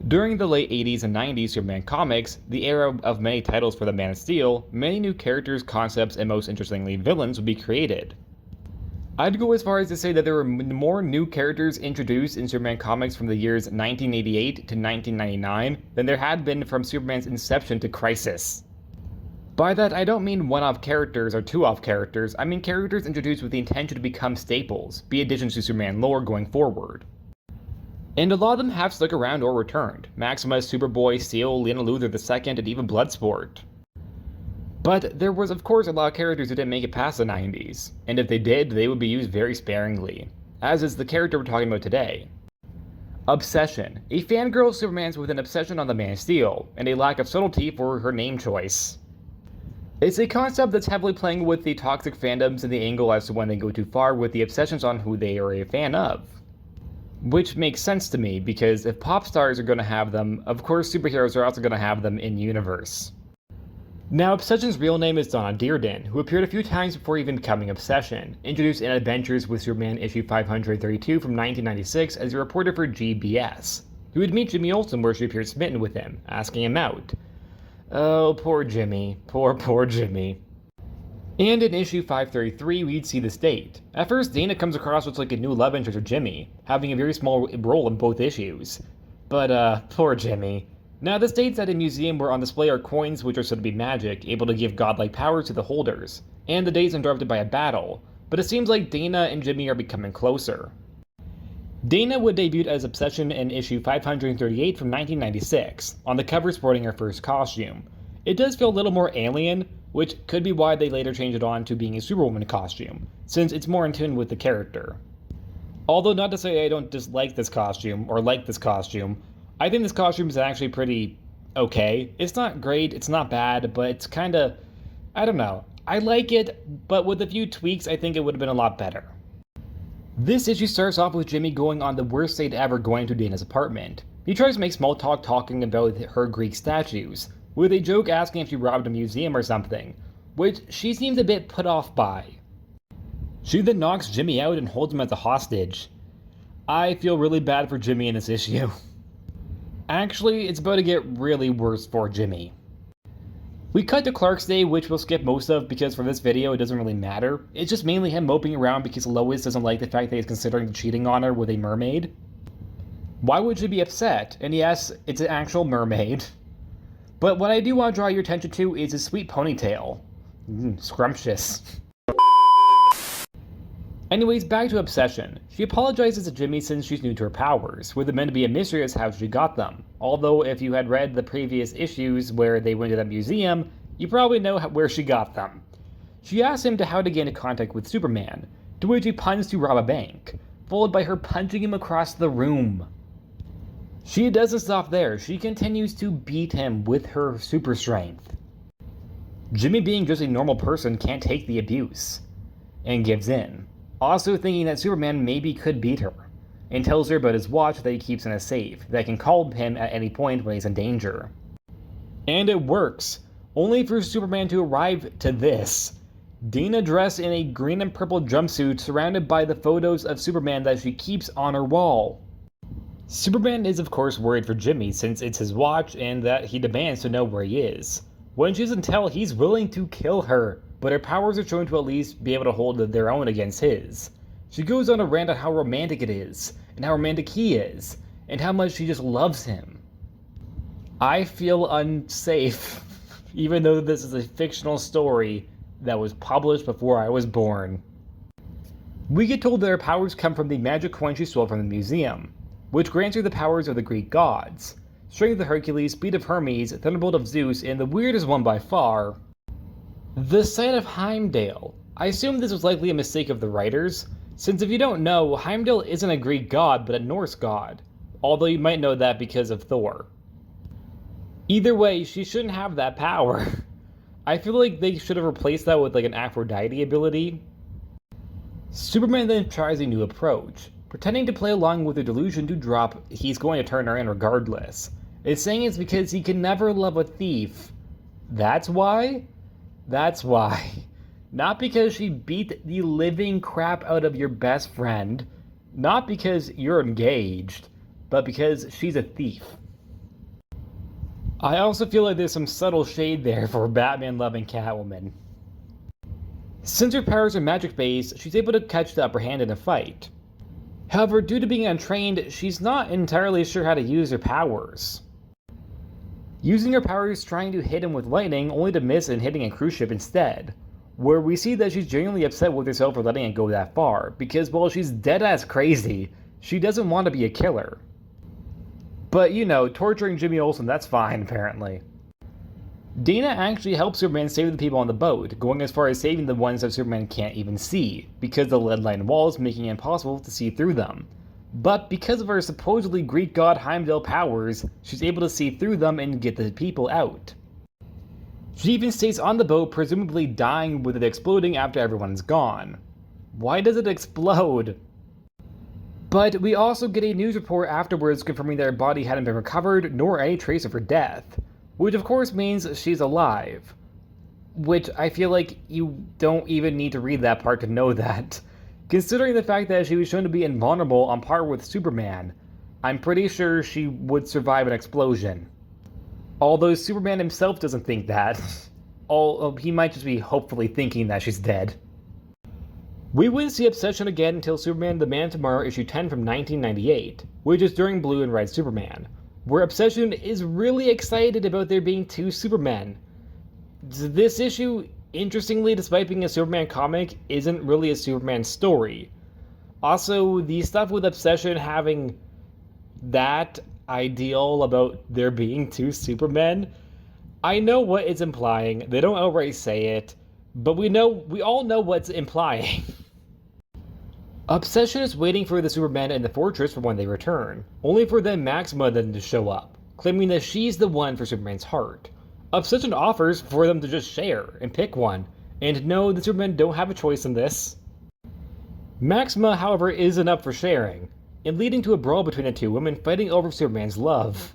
During the late 80s and 90s Superman comics, the era of many titles for the Man of Steel, many new characters, concepts, and most interestingly, villains would be created. I'd go as far as to say that there were more new characters introduced in Superman comics from the years 1988 to 1999 than there had been from Superman's inception to Crisis. By that, I don't mean one-off characters or two-off characters, I mean characters introduced with the intention to become staples, be additions to Superman lore going forward. And a lot of them have stuck around or returned. Maxima, Superboy, Steel, Lena Luthor II, and even Bloodsport. But there was of course a lot of characters who didn't make it past the 90s, and if they did, they would be used very sparingly, as is the character we're talking about today. Obsession, a fangirl of Superman's with an obsession on the Man of Steel, and a lack of subtlety for her name choice. It's a concept that's heavily playing with the toxic fandoms and the angle as to when they go too far with the obsessions on who they are a fan of. Which makes sense to me, because if pop stars are going to have them, of course superheroes are also going to have them in universe. Now, Obsession's real name is Donna Dearden, who appeared a few times before even becoming Obsession, introduced in Adventures with Superman issue 532 from 1996 as a reporter for GBS, who would meet Jimmy Olsen where she appeared smitten with him, asking him out. Oh, poor Jimmy. Poor Jimmy. And in issue 533, we'd see this date. At first, Dana comes across what's like a new love interest for Jimmy, having a very small role in both issues. But, poor Jimmy. Now, this date's at a museum where on display are coins which are said to be magic, able to give godlike powers to the holders. And the date's interrupted by a battle, but it seems like Dana and Jimmy are becoming closer. Dana would debut as Obsession in issue 538 from 1996, on the cover sporting her first costume. It does feel a little more alien, which could be why they later changed it on to being a Superwoman costume, since it's more in tune with the character. Although not to say I don't dislike this costume, or like this costume, I think this costume is actually pretty okay. It's not great, it's not bad, but it's kinda, I don't know. I like it, but with a few tweaks I think it would have been a lot better. This issue starts off with Jimmy going on the worst date ever going to Dana's apartment. He tries to make small talk talking about her Greek statues, with a joke asking if she robbed a museum or something, which she seems a bit put off by. She then knocks Jimmy out and holds him as a hostage. I feel really bad for Jimmy in this issue. Actually, it's about to get really worse for Jimmy. We cut to Clark's day, which we'll skip most of because for this video it doesn't really matter. It's just mainly him moping around because Lois doesn't like the fact that he's considering cheating on her with a mermaid. Why would she be upset? And yes, it's an actual mermaid. But what I do want to draw your attention to is his sweet ponytail. Scrumptious. Anyways, back to Obsession. She apologizes to Jimmy since she's new to her powers, with it meant to be a mystery as how she got them. Although if you had read the previous issues where they went to that museum, you probably know where she got them. She asks him how to get into contact with Superman, to which he puns to rob a bank, followed by her punching him across the room. She doesn't stop there, she continues to beat him with her super strength. Jimmy, being just a normal person, can't take the abuse, and gives in. Also thinking that Superman maybe could beat her, and tells her about his watch that he keeps in a safe that can call him at any point when he's in danger. And it works, only for Superman to arrive to this. Dana dressed in a green and purple jumpsuit surrounded by the photos of Superman that she keeps on her wall. Superman is of course worried for Jimmy since it's his watch and that he demands to know where he is. When she doesn't tell, he's willing to kill her, but her powers are shown to at least be able to hold their own against his. She goes on a rant on how romantic it is, and how romantic he is, and how much she just loves him. I feel unsafe, even though this is a fictional story that was published before I was born. We get told that her powers come from the magic coin she stole from the museum, which grants her the powers of the Greek gods. Strength of Hercules, Speed of Hermes, Thunderbolt of Zeus, and the weirdest one by far, the site of Heimdall. I assume this was likely a mistake of the writers, since if you don't know, Heimdall isn't a Greek god but a Norse god, although you might know that because of Thor. Either way, she shouldn't have that power. I feel like they should have replaced that with like an Aphrodite ability. Superman then tries a new approach, pretending to play along with the delusion to drop he's going to turn her in regardless. It's saying it's because he can never love a thief. That's why? That's why. Not because she beat the living crap out of your best friend, not because you're engaged, but because she's a thief. I also feel like there's some subtle shade there for Batman loving Catwoman. Since her powers are magic-based, she's able to catch the upper hand in a fight. However, due to being untrained, she's not entirely sure how to use her powers. Using her powers trying to hit him with lightning only to miss and hitting a cruise ship instead, where we see that she's genuinely upset with herself for letting it go that far, because while she's dead-ass crazy, she doesn't want to be a killer. But you know, torturing Jimmy Olsen, that's fine apparently. Dana actually helps Superman save the people on the boat, going as far as saving the ones that Superman can't even see, because the lead-lined walls making it impossible to see through them. But because of her supposedly Greek god Heimdall powers, she's able to see through them and get the people out. She even stays on the boat, presumably dying with it exploding after everyone's gone. Why does it explode? But we also get a news report afterwards confirming that her body hadn't been recovered, nor any trace of her death. Which of course means she's alive. Which I feel like you don't even need to read that part to know that. Considering the fact that she was shown to be invulnerable on par with Superman, I'm pretty sure she would survive an explosion. Although Superman himself doesn't think that. He might just be hopefully thinking that she's dead. We wouldn't see Obsession again until Superman the Man of Tomorrow issue 10 from 1998, which is during Blue and Red Superman, where Obsession is really excited about there being two Supermen. This issue, interestingly, despite being a Superman comic, isn't really a Superman story. Also, the stuff with Obsession having that ideal about there being two Supermen, I know what it's implying. They don't outright say it, but we all know what's implying. Obsession is waiting for the Superman in the Fortress for when they return, only for then Maxima then to show up, claiming that she's the one for Superman's heart. Obsession offers for them to just share and pick one, and no, the Supermen don't have a choice in this. Maxima, however, isn't up for sharing, and leading to a brawl between the two women fighting over Superman's love.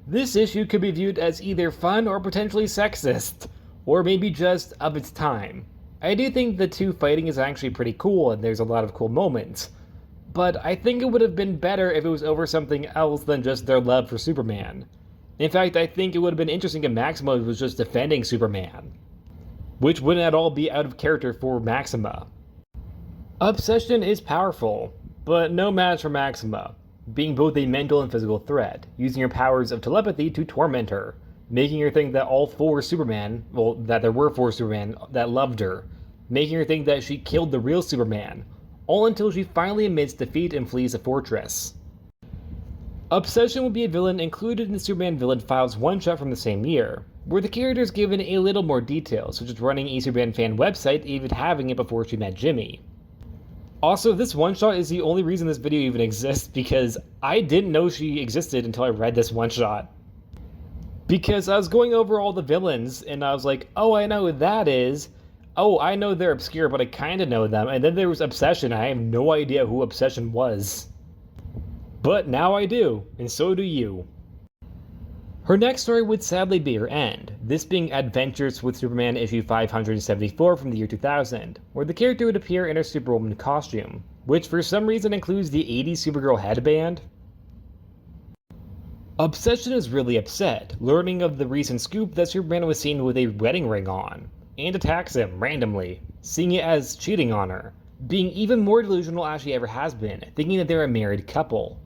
This issue could be viewed as either fun or potentially sexist, or maybe just of its time. I do think the two fighting is actually pretty cool and there's a lot of cool moments, but I think it would have been better if it was over something else than just their love for Superman. In fact, I think it would have been interesting if Maxima was just defending Superman, which wouldn't at all be out of character for Maxima. Obsession is powerful, but no match for Maxima, being both a mental and physical threat, using her powers of telepathy to torment her, making her think that that there were four Superman that loved her, making her think that she killed the real Superman, all until she finally admits defeat and flees the fortress. Obsession would be a villain included in the Superman Villain Files one-shot from the same year, where the character is given a little more detail, such as running a Superman fan website, even having it before she met Jimmy. Also, this one-shot is the only reason this video even exists, because I didn't know she existed until I read this one-shot. Because I was going over all the villains, and I was like, oh, I know who that is. Oh, I know they're obscure, but I kinda know them. And then there was Obsession, I have no idea who Obsession was. But now I do, and so do you. Her next story would sadly be her end, this being Adventures with Superman issue 574 from the year 2000, where the character would appear in her Superwoman costume, which for some reason includes the 80s Supergirl headband. Obsession is really upset, learning of the recent scoop that Superman was seen with a wedding ring on, and attacks him randomly, seeing it as cheating on her, being even more delusional as she ever has been, thinking that they're a married couple.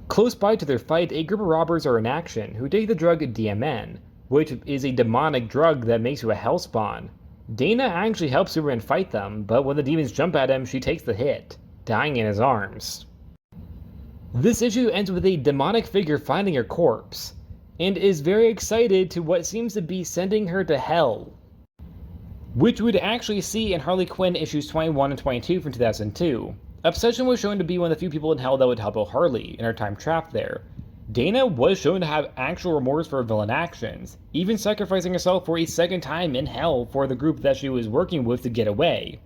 Close by to their fight, a group of robbers are in action who take the drug DMN, which is a demonic drug that makes you a hellspawn. Dana actually helps Superman fight them, but when the demons jump at him, she takes the hit, dying in his arms. This issue ends with a demonic figure finding her corpse, and is very excited to what seems to be sending her to hell, which we'd actually see in Harley Quinn issues 21 and 22 from 2002. Obsession was shown to be one of the few people in hell that would help out Harley in her time trapped there. Dana was shown to have actual remorse for her villain actions, even sacrificing herself for a second time in hell for the group that she was working with to get away.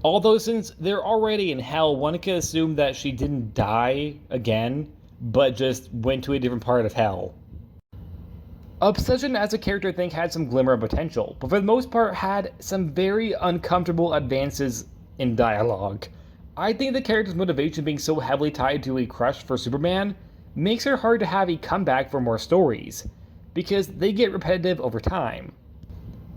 Although since they're already in hell, one could assume that she didn't die again, but just went to a different part of hell. Obsession as a character I think had some glimmer of potential, but for the most part had some very uncomfortable advances in dialogue. I think the character's motivation being so heavily tied to a crush for Superman makes her hard to have a comeback for more stories, because they get repetitive over time.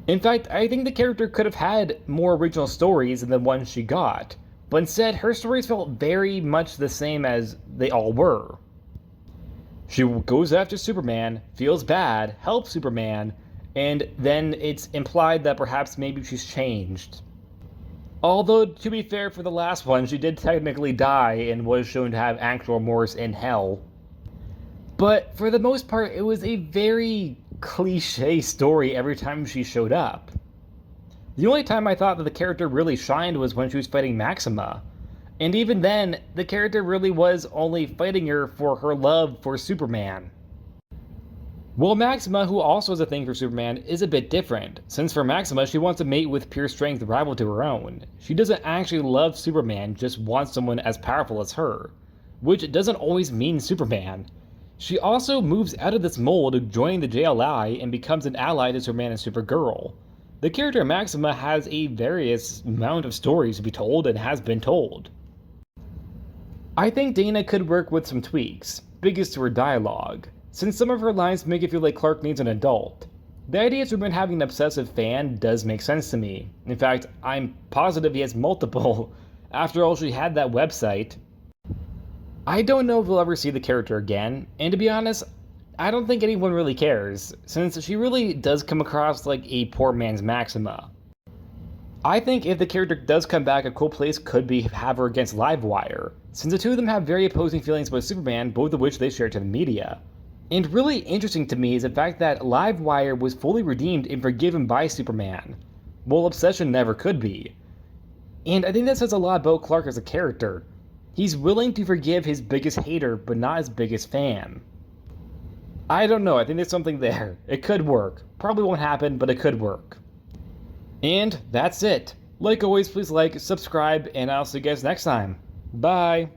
In fact, I think the character could have had more original stories than the ones she got, but instead her stories felt very much the same as they all were. She goes after Superman, feels bad, helps Superman, and then it's implied that perhaps maybe she's changed. Although, to be fair, for the last one, she did technically die and was shown to have actual remorse in hell. But for the most part, it was a very cliche story every time she showed up. The only time I thought that the character really shined was when she was fighting Maxima. And even then, the character really was only fighting her for her love for Superman. Well, Maxima, who also has a thing for Superman, is a bit different, since for Maxima, she wants to mate with pure strength rival to her own. She doesn't actually love Superman, just wants someone as powerful as her, which doesn't always mean Superman. She also moves out of this mold, joining the JLI, and becomes an ally to Superman and Supergirl. The character Maxima has a various amount of stories to be told and has been told. I think Dana could work with some tweaks, biggest to her dialogue, since some of her lines make it feel like Clark needs an adult. The idea of Superman having an obsessive fan does make sense to me. In fact, I'm positive he has multiple. After all, she had that website. I don't know if we'll ever see the character again, and to be honest, I don't think anyone really cares, since she really does come across like a poor man's Maxima. I think if the character does come back, a cool place could be have her against Livewire, since the two of them have very opposing feelings about Superman, both of which they share to the media. And really interesting to me is the fact that Livewire was fully redeemed and forgiven by Superman, while Obsession never could be. And I think that says a lot about Clark as a character. He's willing to forgive his biggest hater, but not his biggest fan. I don't know, I think there's something there. It could work. Probably won't happen, but it could work. And that's it. Like always, please like, subscribe, and I'll see you guys next time. Bye!